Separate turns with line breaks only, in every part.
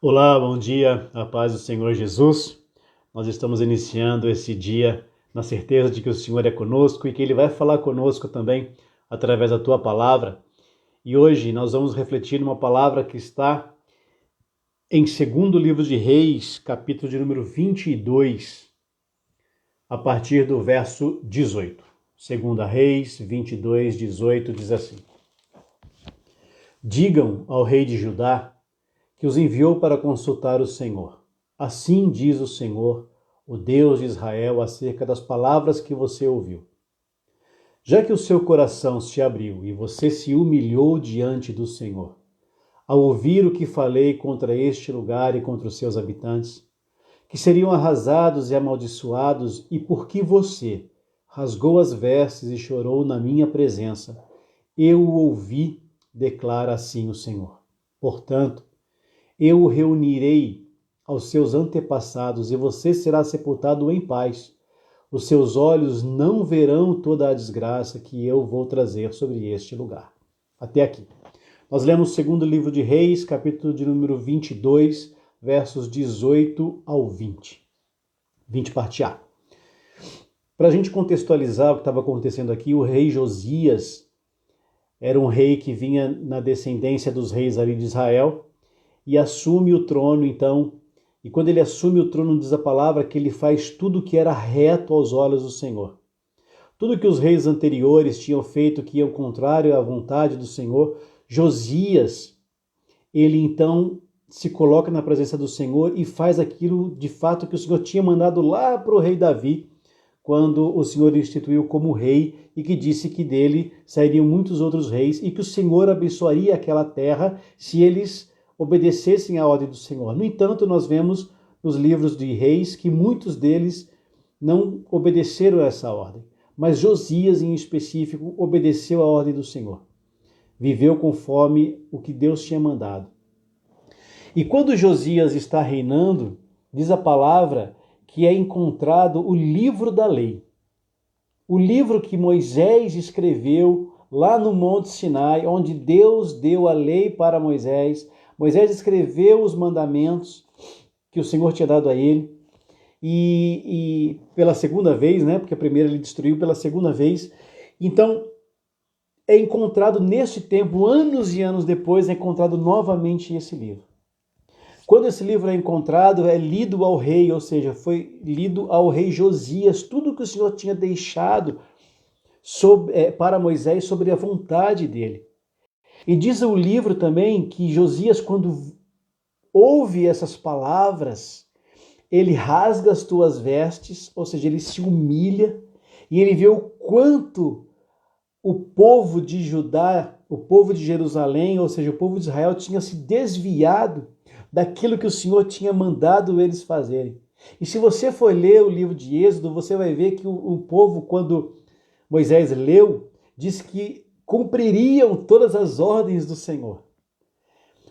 Olá, bom dia, a paz do Senhor Jesus. Nós estamos iniciando esse dia na certeza de que o Senhor é conosco e que Ele vai falar conosco também através da Tua palavra. E hoje nós vamos refletir numa palavra que está em 2º livro de Reis, capítulo de número 22, a partir do verso 18. 2ª Reis 22, 18 diz assim: Digam ao rei de Judá que os enviou para consultar o Senhor. Assim diz o Senhor, o Deus de Israel, acerca das palavras que você ouviu. Já que o seu coração se abriu e você se humilhou diante do Senhor, ao ouvir o que falei contra este lugar e contra os seus habitantes, que seriam arrasados e amaldiçoados, e porque você rasgou as vestes e chorou na minha presença, eu o ouvi, declara assim o Senhor. Portanto, eu o reunirei aos seus antepassados e você será sepultado em paz. Os seus olhos não verão toda a desgraça que eu vou trazer sobre este lugar. Até aqui. Nós lemos o 2º livro de Reis, capítulo de número 22, versos 18 ao 20. 20 parte A. Para a gente contextualizar o que estava acontecendo aqui, o rei Josias era um rei que vinha na descendência dos reis ali de Israel, e assume o trono, então, e quando ele assume o trono, diz a palavra que ele faz tudo o que era reto aos olhos do Senhor. Tudo que os reis anteriores tinham feito que ia ao contrário à vontade do Senhor, Josias, ele então se coloca na presença do Senhor e faz aquilo de fato que o Senhor tinha mandado lá para o rei Davi, quando o Senhor instituiu como rei e que disse que dele sairiam muitos outros reis e que o Senhor abençoaria aquela terra se eles obedecessem à ordem do Senhor. No entanto, nós vemos nos livros de reis que muitos deles não obedeceram a essa ordem, mas Josias, em específico, obedeceu à ordem do Senhor. Viveu conforme o que Deus tinha mandado. E quando Josias está reinando, diz a palavra que é encontrado o livro da lei. O livro que Moisés escreveu lá no Monte Sinai, onde Deus deu a lei para Moisés. Moisés escreveu os mandamentos que o Senhor tinha dado a ele, e pela segunda vez, né? Porque a primeira ele destruiu, pela segunda vez. Então, é encontrado neste tempo, anos e anos depois, é encontrado novamente esse livro. Quando esse livro é encontrado, é lido ao rei, ou seja, foi lido ao rei Josias, tudo que o Senhor tinha deixado para Moisés sobre a vontade dele. E diz o livro também que Josias, quando ouve essas palavras, ele rasga as tuas vestes, ou seja, ele se humilha, e ele vê o quanto o povo de Judá, o povo de Jerusalém, ou seja, o povo de Israel tinha se desviado daquilo que o Senhor tinha mandado eles fazerem. E se você for ler o livro de Êxodo, você vai ver que o povo, quando Moisés leu, diz que cumpririam todas as ordens do Senhor.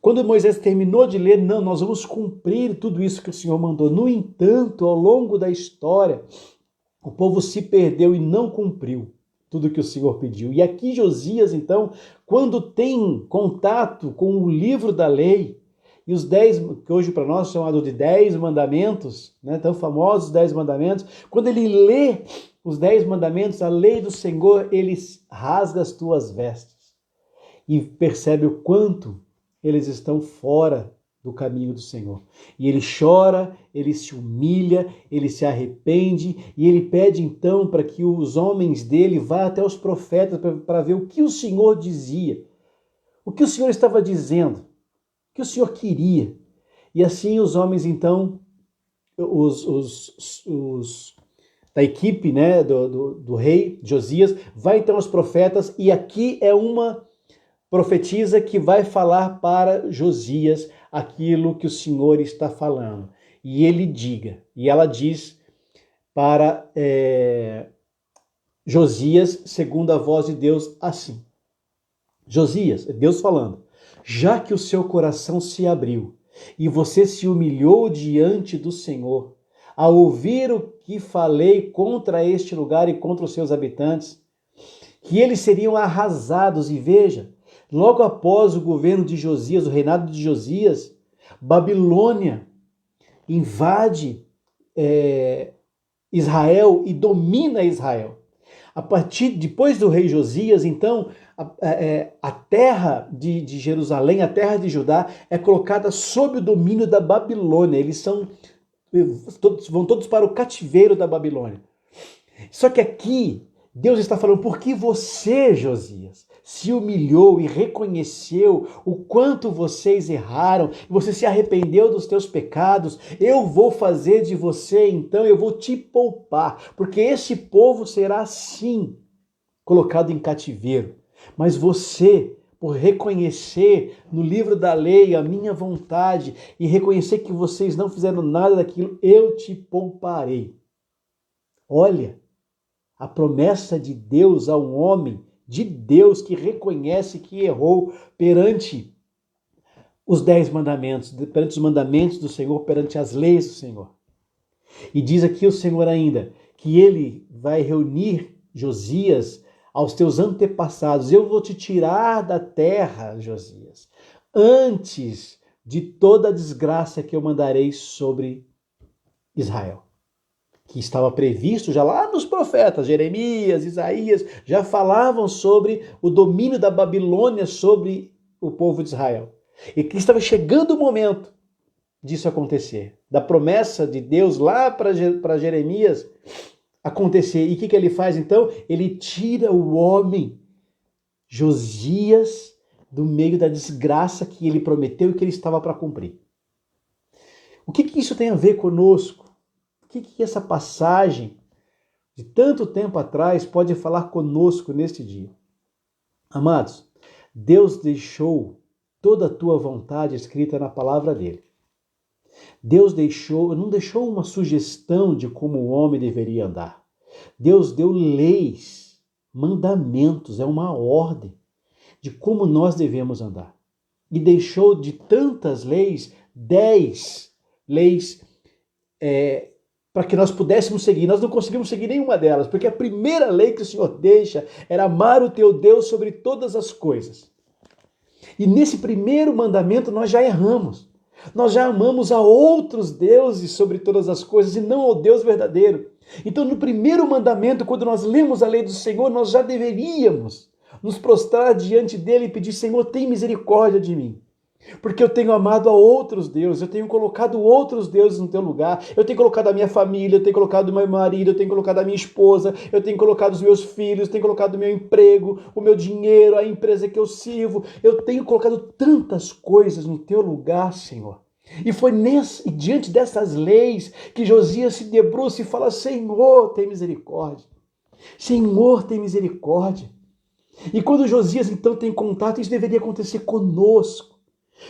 Quando Moisés terminou de ler, não, nós vamos cumprir tudo isso que o Senhor mandou. No entanto, ao longo da história, o povo se perdeu e não cumpriu tudo que o Senhor pediu. E aqui Josias, então, quando tem contato com o livro da lei, e os 10, que hoje para nós são chamados de 10 mandamentos, né, tão famosos 10 mandamentos, quando ele lê os 10 mandamentos, a lei do Senhor, ele rasga as tuas vestes e percebe o quanto eles estão fora do caminho do Senhor. E ele chora, ele se humilha, ele se arrepende e ele pede então para que os homens dele vá até os profetas para ver o que o Senhor dizia, o que o Senhor estava dizendo, o que o Senhor queria. E assim os homens então, da equipe, né, do rei Josias, vai então aos profetas, e aqui é uma profetisa que vai falar para Josias aquilo que o Senhor está falando. E ela diz para Josias, segundo a voz de Deus, assim: Josias, Deus falando, já que o seu coração se abriu e você se humilhou diante do Senhor, ao ouvir o que falei contra este lugar e contra os seus habitantes, que eles seriam arrasados, e veja, logo após o governo de Josias, o reinado de Josias, Babilônia invade Israel e domina Israel. Depois do rei Josias, então, a terra de Jerusalém, a terra de Judá, é colocada sob o domínio da Babilônia. Vão todos para o cativeiro da Babilônia. Só que aqui, Deus está falando, porque você, Josias, se humilhou e reconheceu o quanto vocês erraram, você se arrependeu dos teus pecados, eu vou fazer de você, então, eu vou te poupar, porque esse povo será assim, colocado em cativeiro. Mas você, por reconhecer no livro da lei a minha vontade e reconhecer que vocês não fizeram nada daquilo, eu te pouparei. Olha, a promessa de Deus a um homem de Deus que reconhece que errou perante os 10 mandamentos, perante os mandamentos do Senhor, perante as leis do Senhor. E diz aqui o Senhor ainda que ele vai reunir Josias aos teus antepassados. Eu vou te tirar da terra, Josias, antes de toda a desgraça que eu mandarei sobre Israel. Que estava previsto já lá nos profetas, Jeremias, Isaías, já falavam sobre o domínio da Babilônia sobre o povo de Israel. E que estava chegando o momento disso acontecer, da promessa de Deus lá para Jeremias acontecer. E o que ele faz então? Ele tira o homem, Josias, do meio da desgraça que ele prometeu e que ele estava para cumprir. O que isso tem a ver conosco? O que essa passagem de tanto tempo atrás pode falar conosco neste dia? Amados, Deus deixou toda a tua vontade escrita na palavra dele. Deus não deixou uma sugestão de como o homem deveria andar. Deus deu leis, mandamentos, é uma ordem de como nós devemos andar. E deixou de tantas leis, 10 leis para que nós pudéssemos seguir. Nós não conseguimos seguir nenhuma delas, porque a primeira lei que o Senhor deixa era amar o teu Deus sobre todas as coisas. E nesse primeiro mandamento nós já erramos. Nós já amamos a outros deuses sobre todas as coisas e não ao Deus verdadeiro. Então no primeiro mandamento, quando nós lemos a lei do Senhor, nós já deveríamos nos prostrar diante dele e pedir: Senhor, tem misericórdia de mim. Porque eu tenho amado a outros deuses, eu tenho colocado outros deuses no teu lugar, eu tenho colocado a minha família, eu tenho colocado o meu marido, eu tenho colocado a minha esposa, eu tenho colocado os meus filhos, eu tenho colocado o meu emprego, o meu dinheiro, a empresa que eu sirvo, eu tenho colocado tantas coisas no teu lugar, Senhor. E foi diante dessas leis que Josias se debruça e fala: Senhor, tem misericórdia. Senhor, tem misericórdia. E quando Josias então tem contato, isso deveria acontecer conosco.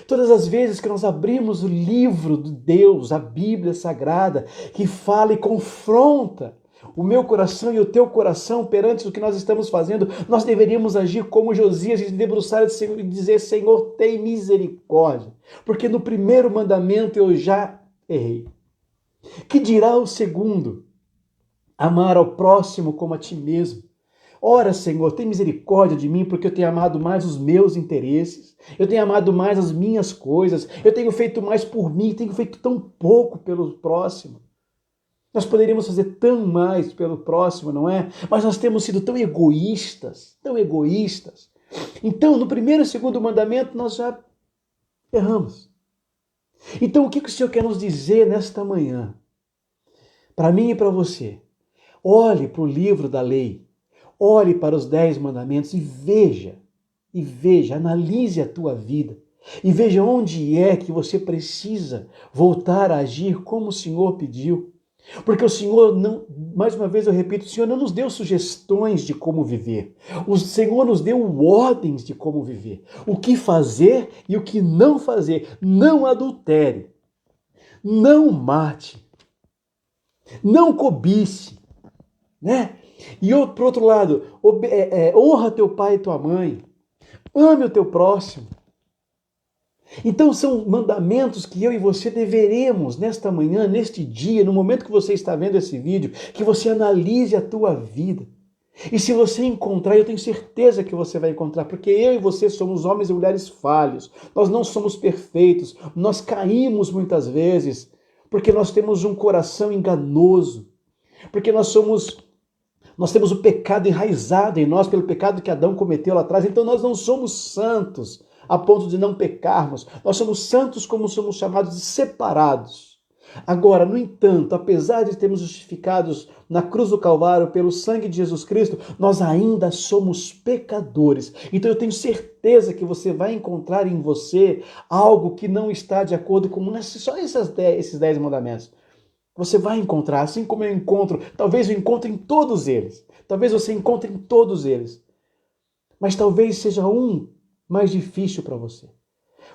Todas as vezes que nós abrimos o livro de Deus, a Bíblia Sagrada, que fala e confronta o meu coração e o teu coração perante o que nós estamos fazendo, nós deveríamos agir como Josias e debruçar e dizer: Senhor, tem misericórdia, porque no primeiro mandamento eu já errei. Que dirá o segundo? Amar ao próximo como a ti mesmo. Ora, Senhor, tem misericórdia de mim, porque eu tenho amado mais os meus interesses, eu tenho amado mais as minhas coisas, eu tenho feito mais por mim, tenho feito tão pouco pelo próximo. Nós poderíamos fazer tão mais pelo próximo, não é? Mas nós temos sido tão egoístas, tão egoístas. Então, no primeiro e segundo mandamento, nós já erramos. Então, o que o Senhor quer nos dizer nesta manhã? Para mim e para você, olhe para o livro da lei. Olhe para os 10 mandamentos e veja, analise a tua vida e veja onde é que você precisa voltar a agir como o Senhor pediu. Porque o Senhor não, mais uma vez eu repito, o Senhor não nos deu sugestões de como viver. O Senhor nos deu ordens de como viver. O que fazer e o que não fazer. Não adultere, não mate, não cobice, né? E por outro lado, honra teu pai e tua mãe, ame o teu próximo. Então são mandamentos que eu e você deveremos, nesta manhã, neste dia, no momento que você está vendo esse vídeo, que você analise a tua vida. E se você encontrar, eu tenho certeza que você vai encontrar, porque eu e você somos homens e mulheres falhos. Nós não somos perfeitos, nós caímos muitas vezes, porque nós temos um coração enganoso, porque nós temos o pecado enraizado em nós pelo pecado que Adão cometeu lá atrás. Então nós não somos santos a ponto de não pecarmos. Nós somos santos como somos chamados de separados. Agora, no entanto, apesar de termos justificados na cruz do Calvário pelo sangue de Jesus Cristo, nós ainda somos pecadores. Então eu tenho certeza que você vai encontrar em você algo que não está de acordo com só esses 10 mandamentos. Você vai encontrar, assim como eu encontro, talvez eu encontre em todos eles. Talvez você encontre em todos eles. Mas talvez seja um mais difícil para você.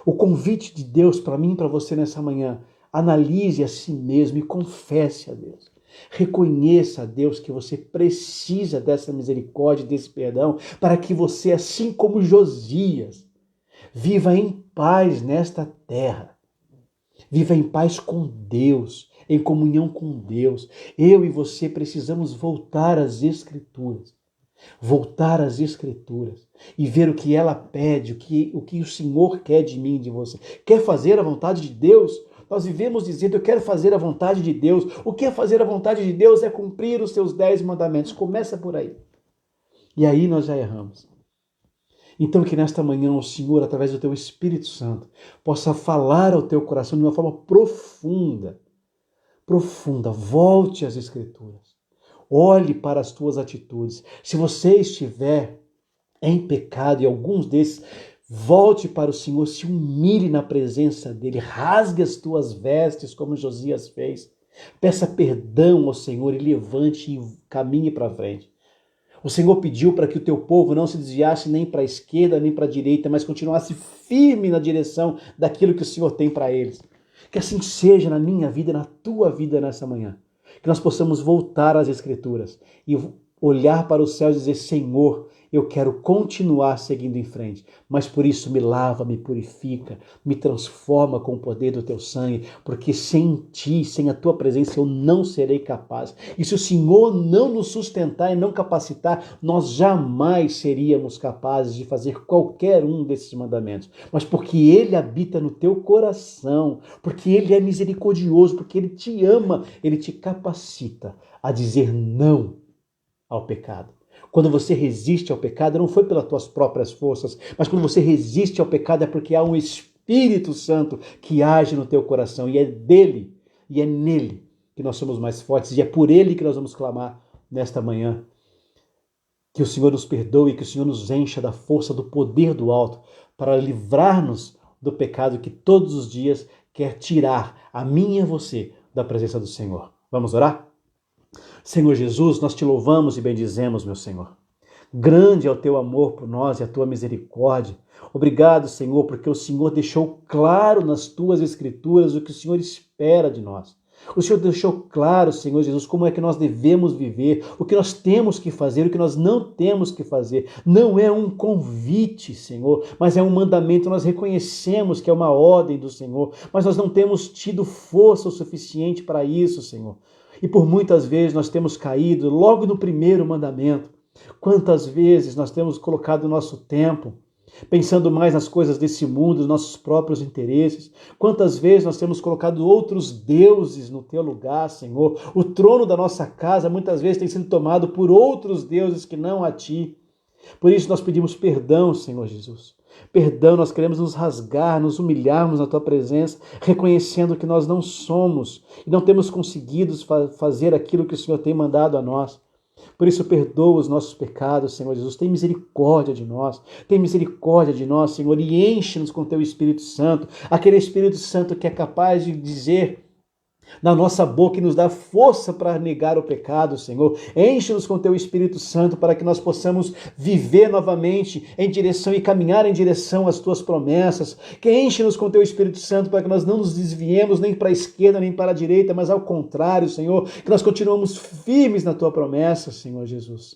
O convite de Deus para mim e para você nessa manhã: analise a si mesmo e confesse a Deus. Reconheça a Deus que você precisa dessa misericórdia, desse perdão, para que você, assim como Josias, viva em paz nesta terra. Viva em paz com Deus, em comunhão com Deus. Eu e você precisamos voltar às Escrituras. Voltar às Escrituras e ver o que ela pede, o que o Senhor quer de mim e de você. Quer fazer a vontade de Deus? Nós vivemos dizendo: eu quero fazer a vontade de Deus. O que é fazer a vontade de Deus? É cumprir os seus 10 mandamentos. Começa por aí. E aí nós já erramos. Então que nesta manhã o Senhor, através do teu Espírito Santo, possa falar ao teu coração de uma forma profunda. Profunda. Volte às Escrituras. Olhe para as tuas atitudes. Se você estiver em pecado, e alguns desses, volte para o Senhor, se humilhe na presença dele, rasgue as tuas vestes, como Josias fez. Peça perdão ao Senhor e levante e caminhe para frente. O Senhor pediu para que o teu povo não se desviasse nem para a esquerda nem para a direita, mas continuasse firme na direção daquilo que o Senhor tem para eles. Que assim seja na minha vida, na tua vida nessa manhã. Que nós possamos voltar às Escrituras e olhar para os céus e dizer: Senhor, eu quero continuar seguindo em frente, mas por isso me lava, me purifica, me transforma com o poder do teu sangue, porque sem ti, sem a tua presença, eu não serei capaz. E se o Senhor não nos sustentar e não capacitar, nós jamais seríamos capazes de fazer qualquer um desses mandamentos. Mas porque Ele habita no teu coração, porque Ele é misericordioso, porque Ele te ama, Ele te capacita a dizer não ao pecado. Quando você resiste ao pecado, não foi pelas tuas próprias forças, mas quando você resiste ao pecado é porque há um Espírito Santo que age no teu coração, e é dele, e é nele que nós somos mais fortes, e é por ele que nós vamos clamar nesta manhã. Que o Senhor nos perdoe, que o Senhor nos encha da força, do poder do alto, para livrar-nos do pecado que todos os dias quer tirar a mim e a você da presença do Senhor. Vamos orar? Senhor Jesus, nós te louvamos e bendizemos, meu Senhor. Grande é o teu amor por nós e a tua misericórdia. Obrigado, Senhor, porque o Senhor deixou claro nas tuas Escrituras o que o Senhor espera de nós. O Senhor deixou claro, Senhor Jesus, como é que nós devemos viver, o que nós temos que fazer, o que nós não temos que fazer. Não é um convite, Senhor, mas é um mandamento. Nós reconhecemos que é uma ordem do Senhor, mas nós não temos tido força o suficiente para isso, Senhor. E por muitas vezes nós temos caído logo no primeiro mandamento. Quantas vezes nós temos colocado o nosso tempo pensando mais nas coisas desse mundo, nos nossos próprios interesses. Quantas vezes nós temos colocado outros deuses no teu lugar, Senhor. O trono da nossa casa muitas vezes tem sido tomado por outros deuses que não a ti. Por isso nós pedimos perdão, Senhor Jesus. Perdão, nós queremos nos rasgar, nos humilharmos na tua presença, reconhecendo que nós não somos e não temos conseguido fazer aquilo que o Senhor tem mandado a nós. Por isso, perdoa os nossos pecados, Senhor Jesus. Tem misericórdia de nós. Tem misericórdia de nós, Senhor, e enche-nos com teu Espírito Santo. Aquele Espírito Santo que é capaz de dizer na nossa boca e nos dá força para negar o pecado, Senhor. Enche-nos com teu Espírito Santo para que nós possamos viver novamente em direção e caminhar em direção às tuas promessas. Que enche-nos com teu Espírito Santo para que nós não nos desviemos nem para a esquerda nem para a direita, mas ao contrário, Senhor, que nós continuamos firmes na tua promessa, Senhor Jesus.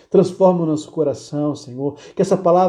Transforma o nosso coração, Senhor, que essa palavra